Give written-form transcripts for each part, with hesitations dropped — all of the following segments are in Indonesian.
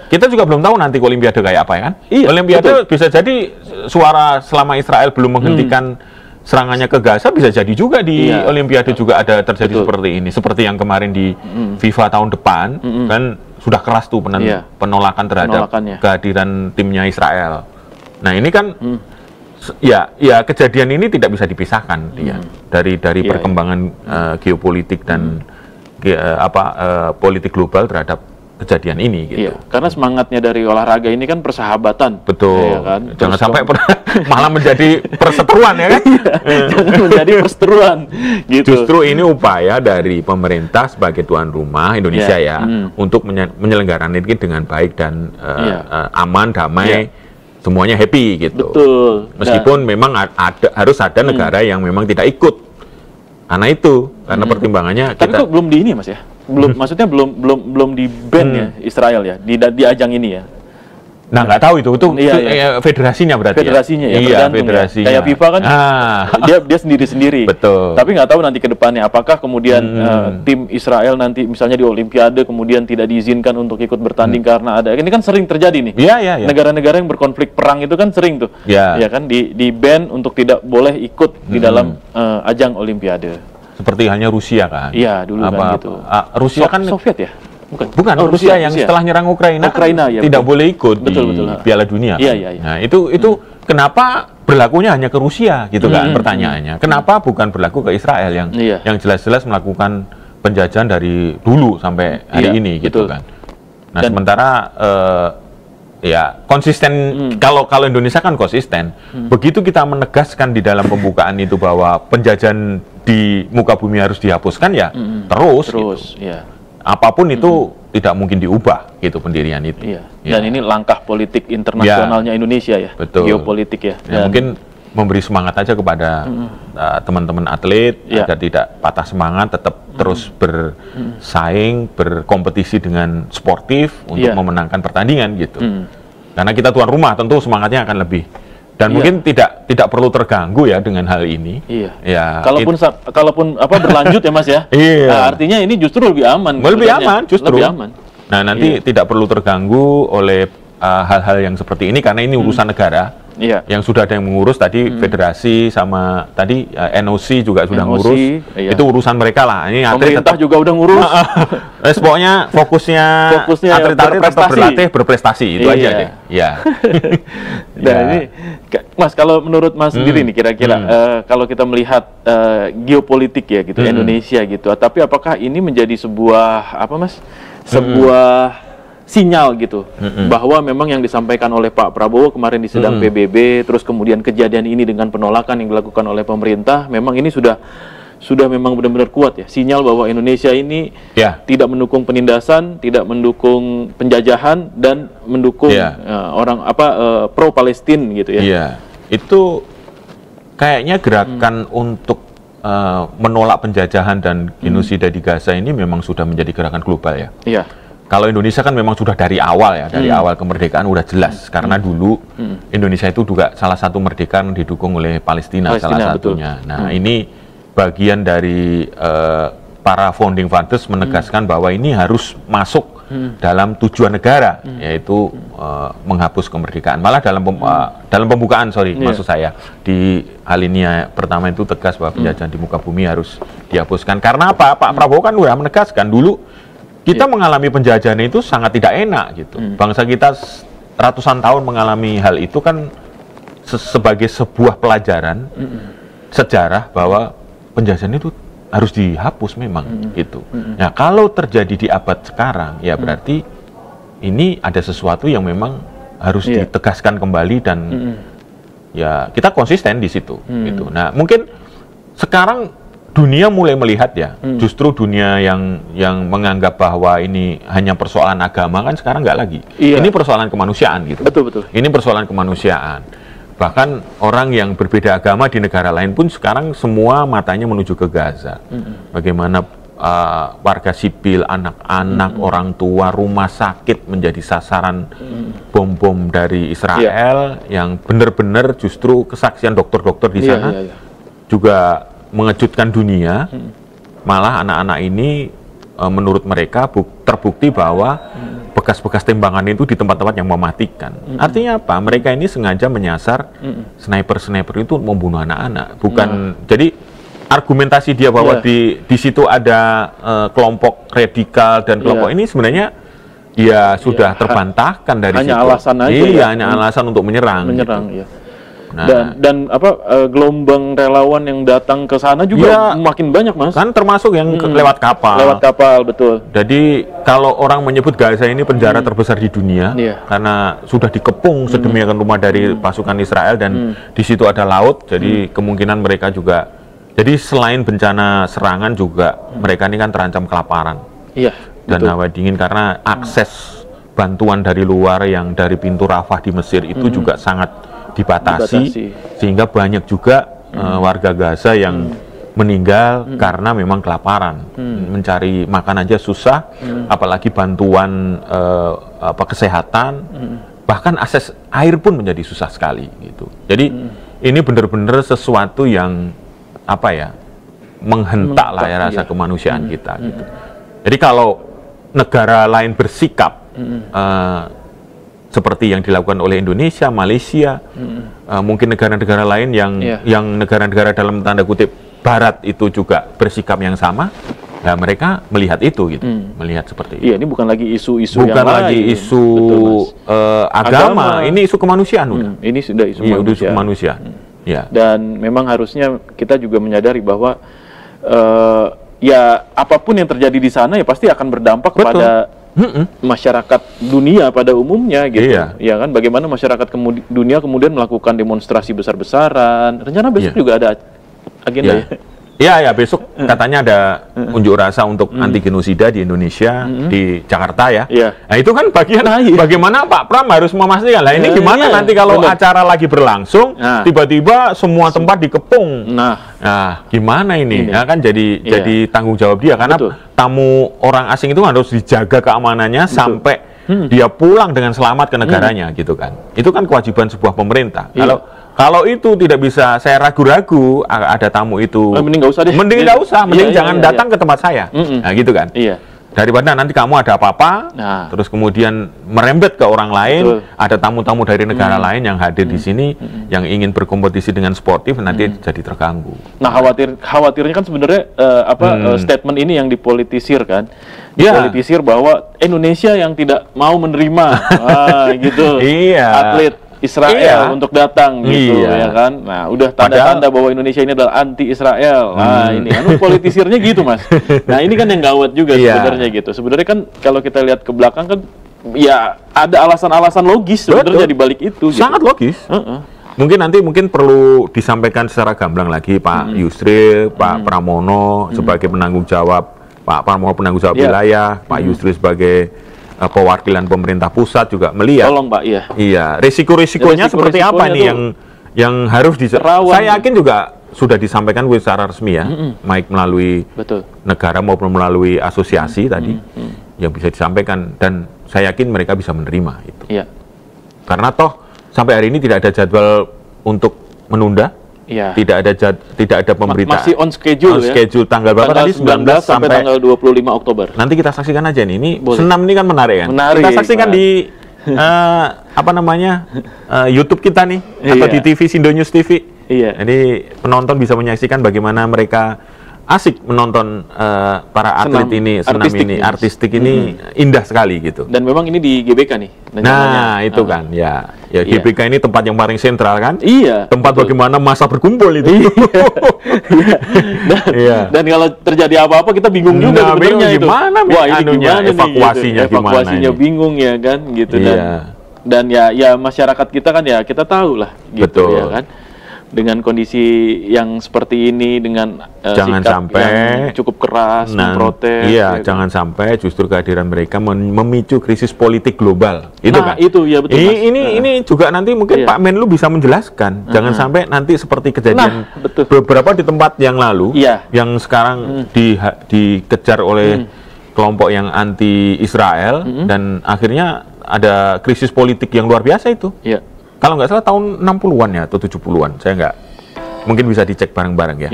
Kita juga belum tahu nanti Olimpiade kayak apa ya kan? Iya, Olimpiade bisa jadi suara selama Israel belum menghentikan serangannya ke Gaza, bisa jadi juga di Olimpiade juga ada terjadi seperti ini. Seperti yang kemarin di FIFA tahun depan kan sudah keras tuh penolakan terhadap kehadiran timnya Israel. Nah ini kan ya kejadian ini tidak bisa dipisahkan dari perkembangan geopolitik dan politik global terhadap kejadian ini gitu. Iya, karena semangatnya dari olahraga ini kan persahabatan. Betul. Ya kan? Jangan sampai malah menjadi perseteruan ya kan? Jangan menjadi perseteruan gitu. Justru ini upaya dari pemerintah sebagai tuan rumah Indonesia untuk menyelenggarakan ini dengan baik dan aman, damai, semuanya happy gitu. Betul. Meskipun memang harus ada negara yang memang tidak ikut. Karena pertimbangannya tapi kok belum di ini Mas ya? Maksudnya belum di ban ya Israel ya di ajang ini ya. Nah, nggak tahu itu federasinya berarti. Federasinya ya. Iya, federasinya. Kayak FIFA kan dia sendiri-sendiri. Betul. Tapi nggak tahu nanti ke depannya apakah kemudian tim Israel nanti misalnya di Olimpiade kemudian tidak diizinkan untuk ikut bertanding karena ada. Ini kan sering terjadi nih. Iya. Negara-negara yang berkonflik perang itu kan sering tuh. Ya kan di ban untuk tidak boleh ikut di dalam ajang Olimpiade. Seperti halnya Rusia kan. Iya, dulu kan gitu. Rusia kan Soviet ya? Bukan, Rusia yang setelah nyerang Ukraina ya, tidak boleh ikut di betul. Piala Dunia. Iya. Nah, itu kenapa berlakunya hanya ke Rusia gitu kan pertanyaannya. Kenapa bukan berlaku ke Israel yang jelas-jelas melakukan penjajahan dari dulu sampai hari ini gitu kan. Nah, sementara konsisten kalau Indonesia kan konsisten. Begitu kita menegaskan di dalam pembukaan itu bahwa penjajahan di muka bumi harus dihapuskan terus gitu. Apapun itu tidak mungkin diubah gitu pendirian itu. Dan ini langkah politik internasionalnya Indonesia ya. Betul. Geopolitik ya. Mungkin memberi semangat aja kepada teman-teman atlet agar tidak patah semangat, tetap terus bersaing, berkompetisi dengan sportif untuk memenangkan pertandingan gitu. Karena kita tuan rumah tentu semangatnya akan lebih. Dan mungkin tidak perlu terganggu ya dengan hal ini. Ya, kalaupun berlanjut ya Mas ya. Nah, artinya ini justru lebih aman. Lebih aman justru. Lebih aman. Nah, nanti tidak perlu terganggu oleh hal-hal yang seperti ini karena ini urusan negara. Yang sudah ada yang mengurus tadi federasi sama tadi NOC juga sudah ngurus. Itu urusan mereka lah. Ini pemerintah juga udah ngurus. Pokoknya fokusnya atlet-atlet tetap berlatih, berprestasi itu aja deh. Nah, ini Mas, kalau menurut Mas sendiri nih kira-kira kalau kita melihat geopolitik ya gitu Indonesia gitu. Tapi apakah ini menjadi sebuah sebuah sinyal gitu bahwa memang yang disampaikan oleh Pak Prabowo kemarin di sidang PBB, terus kemudian kejadian ini dengan penolakan yang dilakukan oleh pemerintah, memang ini sudah memang benar-benar kuat ya, sinyal bahwa Indonesia ini tidak mendukung penindasan, tidak mendukung penjajahan dan mendukung pro Palestina gitu ya. Itu kayaknya gerakan untuk menolak penjajahan dan genosida di Gaza ini memang sudah menjadi gerakan global ya. Kalau Indonesia kan memang sudah dari awal ya, dari awal kemerdekaan udah jelas. Karena dulu Indonesia itu juga salah satu merdeka didukung oleh Palestina salah satunya. Betul. Nah ini bagian dari para founding fathers menegaskan bahwa ini harus masuk dalam tujuan negara, yaitu menghapus kemerdekaan. Malah dalam pembukaan, maksud saya, di alinea pertama itu tegas bahwa penjajahan di muka bumi harus dihapuskan. Karena apa? Pak Prabowo kan sudah menegaskan dulu, kita mengalami penjajahan itu sangat tidak enak gitu. Bangsa kita ratusan tahun mengalami hal itu kan sebagai sebuah pelajaran sejarah bahwa penjajahan itu harus dihapus memang gitu. Nah, kalau terjadi di abad sekarang ya berarti ini ada sesuatu yang memang harus ditegaskan kembali dan ya kita konsisten di situ gitu. Nah, mungkin sekarang dunia mulai melihat ya, justru dunia yang menganggap bahwa ini hanya persoalan agama kan sekarang nggak lagi. Ini persoalan kemanusiaan gitu. Betul. Ini persoalan kemanusiaan. Bahkan orang yang berbeda agama di negara lain pun sekarang semua matanya menuju ke Gaza. Bagaimana warga sipil, anak-anak, orang tua, rumah sakit menjadi sasaran bom-bom dari Israel yang benar-benar justru kesaksian dokter-dokter di sana juga mengejutkan dunia. Malah anak-anak ini menurut mereka terbukti bahwa bekas-bekas tembakan itu di tempat-tempat yang mematikan. Artinya apa? Mereka ini sengaja menyasar sniper-sniper itu membunuh anak-anak. Bukan, jadi argumentasi dia bahwa di situ ada kelompok radikal dan kelompok ini sebenarnya ya sudah terbantahkan dari hanya situ. Alasan aja. Iya, hanya alasan untuk menyerang. Gitu. Nah, dan gelombang relawan yang datang ke sana juga makin banyak, Mas. Kan termasuk yang lewat kapal. Lewat kapal, betul. Jadi kalau orang menyebut Gaza ini penjara terbesar di dunia karena sudah dikepung sedemikian rumah dari pasukan Israel dan di situ ada laut, jadi kemungkinan mereka juga, jadi selain bencana serangan juga mereka ini kan terancam kelaparan. Iya. Dan hawa dingin karena akses bantuan dari luar yang dari pintu Rafah di Mesir itu juga sangat dibatasi, sehingga banyak juga warga Gaza yang meninggal karena memang kelaparan, mencari makan aja susah, apalagi bantuan kesehatan, bahkan akses air pun menjadi susah sekali gitu. Jadi ini benar-benar sesuatu yang menghentak lah ya rasa kemanusiaan kita gitu. Jadi kalau negara lain bersikap seperti yang dilakukan oleh Indonesia, Malaysia, mungkin negara-negara lain yang negara-negara dalam tanda kutip Barat itu juga bersikap yang sama, ya mereka melihat itu gitu, melihat seperti itu. Iya, ini bukan lagi isu-isu yang lain. Bukan lagi isu agama, ini isu kemanusiaan udah. Ini sudah isu kemanusiaan. Ya. Dan memang harusnya kita juga menyadari bahwa ya apapun yang terjadi di sana ya pasti akan berdampak kepada masyarakat dunia pada umumnya gitu. Ya kan, bagaimana masyarakat dunia kemudian melakukan demonstrasi besar-besaran. Rencana besok juga ada agenda ya besok katanya ada unjuk rasa untuk anti genosida di Indonesia, di Jakarta ya. Nah itu kan bagian bagaimana Pak Pram harus memastikan lah ini gimana nanti kalau acara lagi berlangsung tiba-tiba semua tempat dikepung. Nah gimana ini? Ya kan jadi tanggung jawab dia karena tamu orang asing itu harus dijaga keamanannya sampai dia pulang dengan selamat ke negaranya gitu kan. Itu kan kewajiban sebuah pemerintah. Kalau itu tidak bisa, saya ragu-ragu ada tamu itu. Mending nggak usah deh. Mending nggak usah, mending jangan datang ke tempat saya. Nah gitu kan. Daripada nanti kamu ada apa-apa, terus kemudian merembet ke orang lain, ada tamu-tamu dari negara lain yang hadir di sini, yang ingin berkompetisi dengan sportif, nanti jadi terganggu. Nah khawatirnya kan sebenarnya statement ini yang dipolitisir kan. Dipolitisir bahwa Indonesia yang tidak mau menerima gitu atlet Israel untuk datang gitu ya kan. Nah, udah tanda-tanda bahwa Indonesia ini adalah anti Israel. Nah, ini kan politisirnya gitu, Mas. Nah, ini kan yang gawat juga sebenarnya gitu. Sebenarnya kan kalau kita lihat ke belakang kan ya ada alasan-alasan logis sebenarnya di balik itu gitu. Sangat logis. Mungkin perlu disampaikan secara gamblang lagi Pak Yusril, Pak Pramono sebagai penanggung jawab, Pak Pramono penanggung jawab wilayah, Pak Yusril sebagai perwakilan pemerintah pusat juga melihat. Tolong Pak, iya. Risiko-risikonya seperti apa nih yang harus saya yakin juga sudah disampaikan secara resmi ya, baik melalui negara maupun melalui asosiasi tadi yang bisa disampaikan, dan saya yakin mereka bisa menerima itu. Karena toh sampai hari ini tidak ada jadwal untuk menunda. Tidak ada pemberitaan. Masih on schedule tanggal berapa tadi? 19 sampai tanggal 25 Oktober. Nanti kita saksikan aja nih. Ini senam ini kan menarik kan? Kita saksikan di YouTube kita nih atau di TV Sindonews TV. Jadi penonton bisa menyaksikan bagaimana mereka asik menonton para atlet ini, senam ini, artistik ini indah sekali gitu. Dan memang ini di GBK nih. Nah, itu kan ya GBK ini tempat yang paling sentral kan? Tempat bagaimana masa berkumpul itu. Dan kalau terjadi apa-apa kita bingung juga sebenarnya itu. Gimana? Wah, ini gimana evakuasinya nih, gitu. Evakuasinya bingung ya kan gitu. Dan ya masyarakat kita kan ya kita tahu lah gitu ya kan. Dengan kondisi yang seperti ini, dengan jangan sikap sampai yang cukup keras, memprotes. Jangan sampai justru kehadiran mereka memicu krisis politik global. Itu kan? Itu ya betul. Ini juga nanti mungkin Pak Menlu bisa menjelaskan. Jangan sampai nanti seperti kejadian beberapa di tempat yang lalu, yang sekarang dikejar oleh kelompok yang anti Israel dan akhirnya ada krisis politik yang luar biasa itu. Kalau nggak salah tahun 60-an ya atau 70-an, saya nggak, mungkin bisa dicek bareng-bareng ya.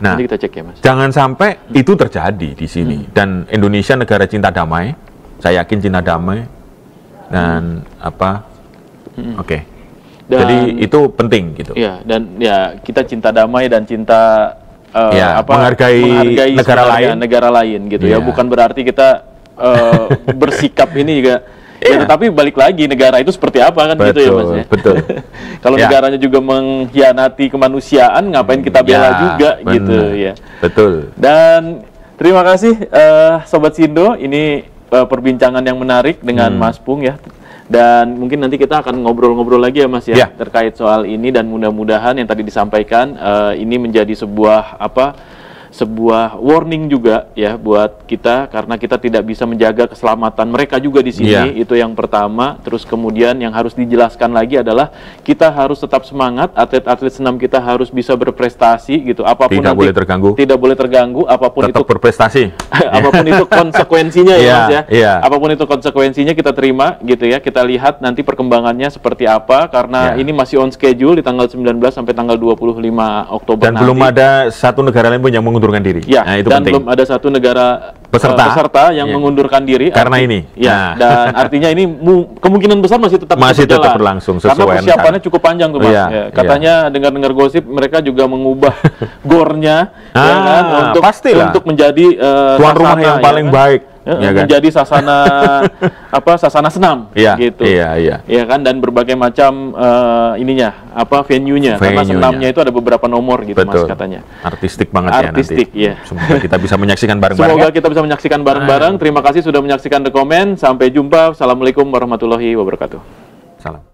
Nah, nanti kita cek ya Mas. Jangan sampai itu terjadi di sini. Dan Indonesia negara cinta damai, saya yakin cinta damai, dan oke. Jadi itu penting gitu. Ya, dan ya kita cinta damai dan cinta menghargai negara lain gitu ya. Bukan berarti kita bersikap ini juga. Ya, tetapi balik lagi negara itu seperti apa kan, gitu ya Mas ya. Betul. Kalau negaranya juga mengkhianati kemanusiaan, ngapain kita bela juga gitu ya. Betul. Dan terima kasih Sobat Sindo, ini perbincangan yang menarik dengan Mas Pung ya. Dan mungkin nanti kita akan ngobrol-ngobrol lagi ya Mas ya, terkait soal ini, dan mudah-mudahan yang tadi disampaikan ini menjadi sebuah warning juga ya buat kita, karena kita tidak bisa menjaga keselamatan mereka juga di sini. Itu yang pertama. Terus kemudian yang harus dijelaskan lagi adalah kita harus tetap semangat, atlet-atlet senam kita harus bisa berprestasi gitu. Apapun tidak boleh terganggu. Tidak boleh terganggu, apapun tetap itu berprestasi. Apapun itu konsekuensinya ya Mas ya. Apapun itu konsekuensinya kita terima gitu ya. Kita lihat nanti perkembangannya seperti apa, karena ini masih on schedule di tanggal 19 sampai tanggal 25 Oktober dan nanti. Belum ada satu negara lain pun yang mengundurkan diri. Nah, itu dan penting. Belum ada satu negara peserta yang mengundurkan diri karena ini. Dan artinya ini kemungkinan besar masih tetap berlangsung sesuai karena persiapannya cukup panjang tuh Mas. Katanya dengar-dengar gosip mereka juga mengubah gornya untuk menjadi tuan rumah yang paling baik. Menjadi sasana senam gitu. Iya kan, dan berbagai macam venue-nya. Karena senamnya itu ada beberapa nomor gitu. Mas, katanya. Artistik banget Artistik, ya nanti. Semoga kita bisa menyaksikan bareng-bareng. Semoga kita bisa menyaksikan bareng-bareng. Terima kasih sudah menyaksikan The Comment. Sampai jumpa. Assalamualaikum warahmatullahi wabarakatuh. Salam.